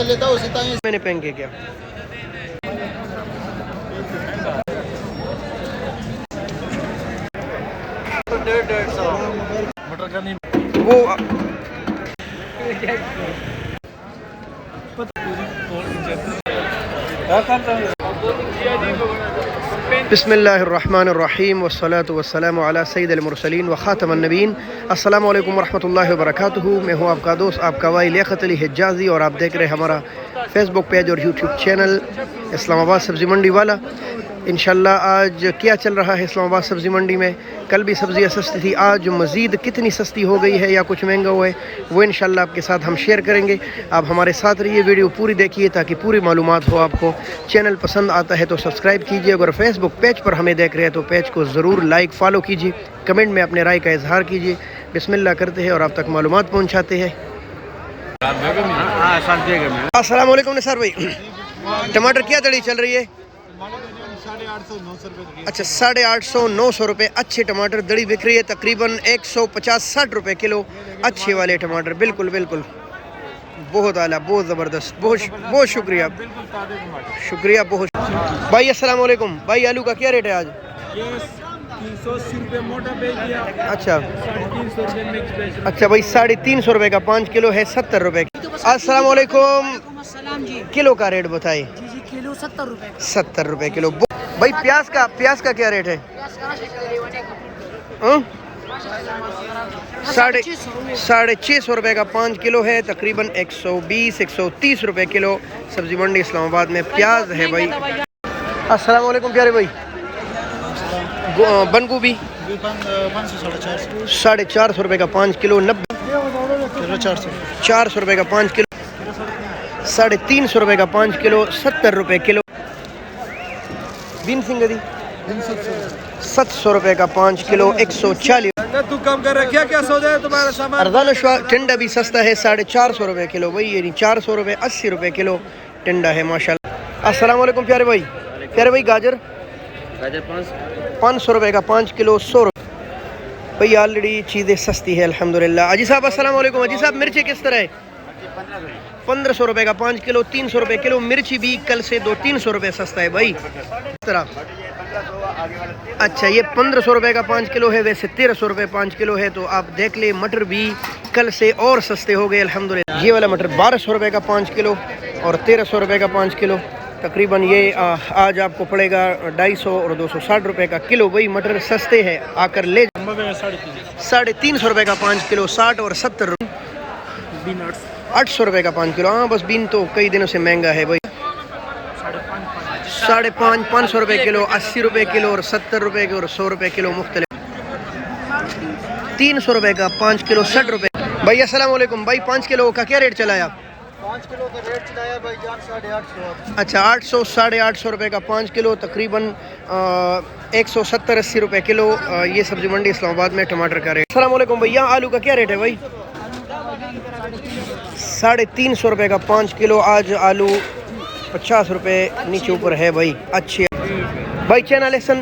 लेता उसी तरह मैंने पहन के क्या मटर का नहीं वो बिस्मिल्लाहिर्रहमानिर्रहीम वस्सलातु वस्सलामु अला सय्यिदिल मुरसलीन व खातमन नबीयीन। अस्सलामु अलैकुम वरहमतुल्लाहि वबरकातुहू। मैं हूँ आपका दोस्त आपका भाई लियाकत अली हिजाज़ी और आप देख रहे हैं हमारा फेसबुक पेज और यूट्यूब चैनल इस्लामाबाद सब्ज़ी मंडी वाला। इंशाल्लाह आज क्या चल रहा है इस्लामाबाद सब्ज़ी मंडी में। कल भी सब्ज़ियाँ सस्ती थी, आज मज़ीद कितनी सस्ती हो गई है या कुछ महंगा हुआ है वो इंशाल्लाह आपके साथ हम शेयर करेंगे। आप हमारे साथ रहिए, वीडियो पूरी देखिए ताकि पूरी मालूमात हो आपको। चैनल पसंद आता है तो सब्सक्राइब कीजिए, अगर फेसबुक पेज पर हमें देख रहे हैं तो पेज को ज़रूर लाइक फॉलो कीजिए, कमेंट में अपने राय का इजहार कीजिए। बिस्मिल्लाह करते हैं और आप तक मालूमात पहुँचाते हैं। अस्सलाम वालेकुम निसार भाई, टमाटर क्या दड़ी चल रही है? 850-900 रुपये। अच्छा 850-900 रुपये अच्छे टमाटर दड़ी बिक रही है, तकरीबन 150-60 रुपये किलो अच्छे वाले टमाटर। बिल्कुल बिल्कुल, बहुत आला, बहुत ज़बरदस्त, बहुत शुक्रिया, शुक्रिया बहुत। भाई अस्सलाम वालेकुम भाई, आलू का क्या रेट है आज? 380 रुपये मोटा बेच दिया। अच्छा 350 रुपये मिक्स बेच रहा। अच्छा भाई 350 रुपये का 5 किलो है 70 रुपये। अस्सलाम वालेकुम, किलो का रेट बताइए? जी किलो 70 रुपये। 70 रुपये किलो। भाई प्याज का क्या रेट है? 650 रुपये का 5 किलो है, तकरीबन 120-130 रुपये किलो सब्जी मंडी इस्लामाबाद में प्याज है भाई। अस्सलाम वालेकुम प्यारे भाई, बंद गोभी 450 रुपये का 5 किलो, 400 रुपये का 5 किलो, 350 रुपये का 5 किलो, 70 रुपये किलो। बीन सिंगदी 700 रुपये का 5 किलो, 140। तू कम कर रहा, क्या सौदा है तुम्हारा सामान? अर्दान टिंडा भी सस्ता है, 450 रुपये किलो भाई, यानी 400 रुपये 80 रुपये किलो टिंडा है माशाल्लाह। अस्सलाम वालेकुम प्यारे भाई, गाजर 500 रुपये का 5 किलो, 100 रुपये भाई। ऑलरेडी चीज़ें सस्ती है अल्हम्दुलिल्लाह। अजी साहब अस्सलाम वालेकुम। अजी साहब मिर्ची किस तरह है? 1500 रुपये का 5 किलो, 300 रुपये किलो। मिर्ची भी कल से 200-300 रुपये सस्ता है भाई इस तरह। अच्छा ये 1500 रुपये का 5 किलो है, वैसे 1300 रुपये 5 किलो है, तो आप देख ले मटर भी कल से और सस्ते हो गए अल्हम्दुलिल्लाह। ये वाला मटर 1200 रुपये का 5 किलो और 1300 रुपये का 5 किलो, तकरीबन ये आज आपको पड़ेगा 250 और 260 रुपये का किलो भाई। मटर सस्ते हैं, आकर ले। 350 रुपये का 5 किलो, 60 और 70 रुपये। 800 रुपये का 5 किलो। हाँ बस बीन तो कई दिनों से महंगा है भाई। 550 रुपये किलो, 80 रुपये किलो और 70 रुपये के और 100 रुपये किलो मुख्तलिफ। 300 रुपये का 5 किलो, 60 रुपये भाई। अस्सलाम वालेकुम भाई, 5 किलो का क्या रेट चलाया? 5 किलो का रेट चलाया भाई जान 850। अच्छा 800-850 रुपये का 5 किलो, तकरीबन 170-80 रुपये किलो। ये सब्जी मंडी इस्लामाबाद में टमाटर का रेट। अस्सलाम वालेकुम भैया, आलू का क्या रेट है भाई? 350 रुपये का 5 किलो। आज आलू 50 रुपये नीचे ऊपर है भाई, अच्छी भाई। चना लहसुन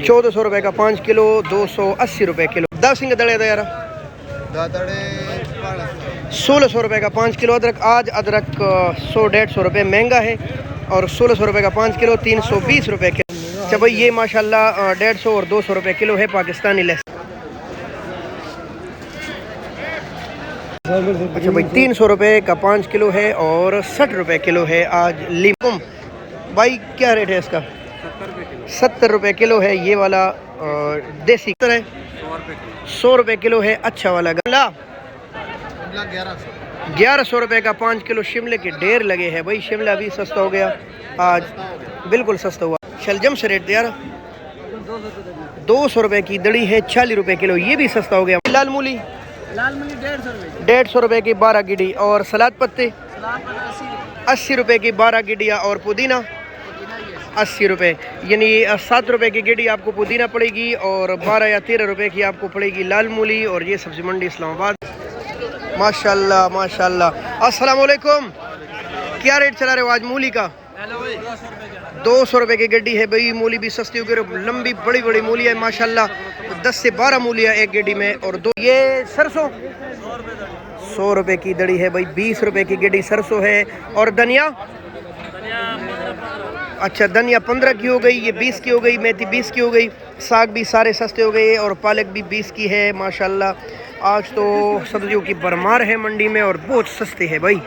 1400 रुपये का 5 किलो, 280 रुपये किलो। 10 सिंह दड़े यार 1600 रुपये का 5 किलो। अदरक आज अदरक 100-150 रुपये महंगा है और 1600 रुपये का 5 किलो, 320 रुपये किलो। अच्छा भाई ये माशाल्लाह 150 और 200 रुपये किलो है पाकिस्तानी लहसुन। अच्छा भाई 300 रुपये का 5 किलो है और 60 रुपये किलो है आज लीमू। भाई क्या रेट है इसका? 70 रुपये किलो है ये वाला देसी है, 100 रुपये किलो है अच्छा वाला। गमला 1100 रुपये का 5 किलो। शिमले के ढेर लगे हैं भाई, शिमला भी सस्ता हो गया आज, बिल्कुल सस्ता हुआ। शलजम से रेट यार 200 रुपये की दड़ी है, 40 रुपये किलो, ये भी सस्ता हो गया। लाल मूली 150 रुपये की 12 गिडी और सलाद पत्ते 80 रुपये की 12 गिडिया और पुदीना 80 रुपये, यानी 7 रुपये की गिडी आपको पुदीना पड़ेगी और 12 या 13 रुपये की आपको पड़ेगी लाल मूली। और ये सब्जी मंडी इस्लामाबाद माशाल्लाह माशाल्लाह। अस्सलाम वालेकुम, क्या रेट चला रहे हो आज मूली का? 200 रुपये की गड्डी है भाई। मूली भी सस्ती हो गई, लंबी बड़ी बड़ी मूली है माशाल्लाह, 10 से 12 मूलियाँ एक गड्डी में। और दो ये सरसों 100 रुपए की दड़ी है भाई। 20 रुपए की गेडी सरसों है। और धनिया, अच्छा धनिया 15 की हो गई, ये 20 की हो गई, मेथी 20 की हो गई, साग भी सारे सस्ते हो गए और पालक भी 20 की है माशाल्लाह। आज तो सब्जियों की भरमार है मंडी में और बहुत सस्ती है भाई,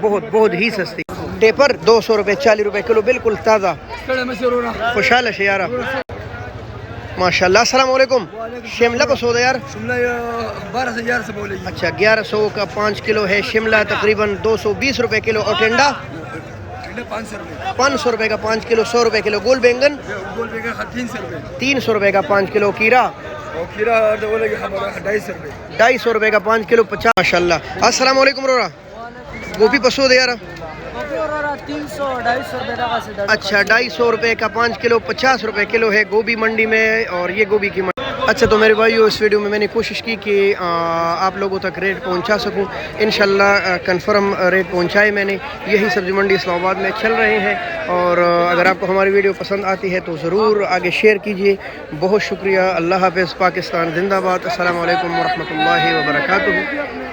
बहुत ही सस्ती। टेपर 200 रुपये 40 रुपये किलो, बिल्कुल ताज़ा। खुशहाल है यार माशाल्लाह। अस्सलाम वालेकुम। शिमला को सौदा यार 12,000 से बोले। अच्छा 1100 का 5 किलो है शिमला, तकरीबन 220 रुपये किलो। और टेंडा 500 रुपये का 5 किलो, 100 रुपये किलो। गोल बैंगन 300 रुपये का 5 किलो। खीरा 250 रुपये का 5 किलो, 50 माशाल्लाह। अस्सलाम वालेकुम रोरा। गोभी पसो दे यार 300-250 रुपये। अच्छा 250 रुपये का 5 किलो, 50 रुपये किलो है गोभी मंडी में। और ये गोभी की अच्छा तो मेरे भाइयों इस वीडियो में मैंने कोशिश की कि आप लोगों तक रेट पहुंचा सकूं। इंशाल्लाह कंफर्म रेट पहुंचाए मैंने। यही सब्ज़ी मंडी इस्लामाबाद में चल रहे हैं। और अगर आपको हमारी वीडियो पसंद आती है तो ज़रूर आगे शेयर कीजिए। बहुत शुक्रिया। अल्लाह हाफ़िज़। पाकिस्तान जिंदाबाद। अस्सलाम वालेकुम वरहमतुल्लाहि वबरकातुहू।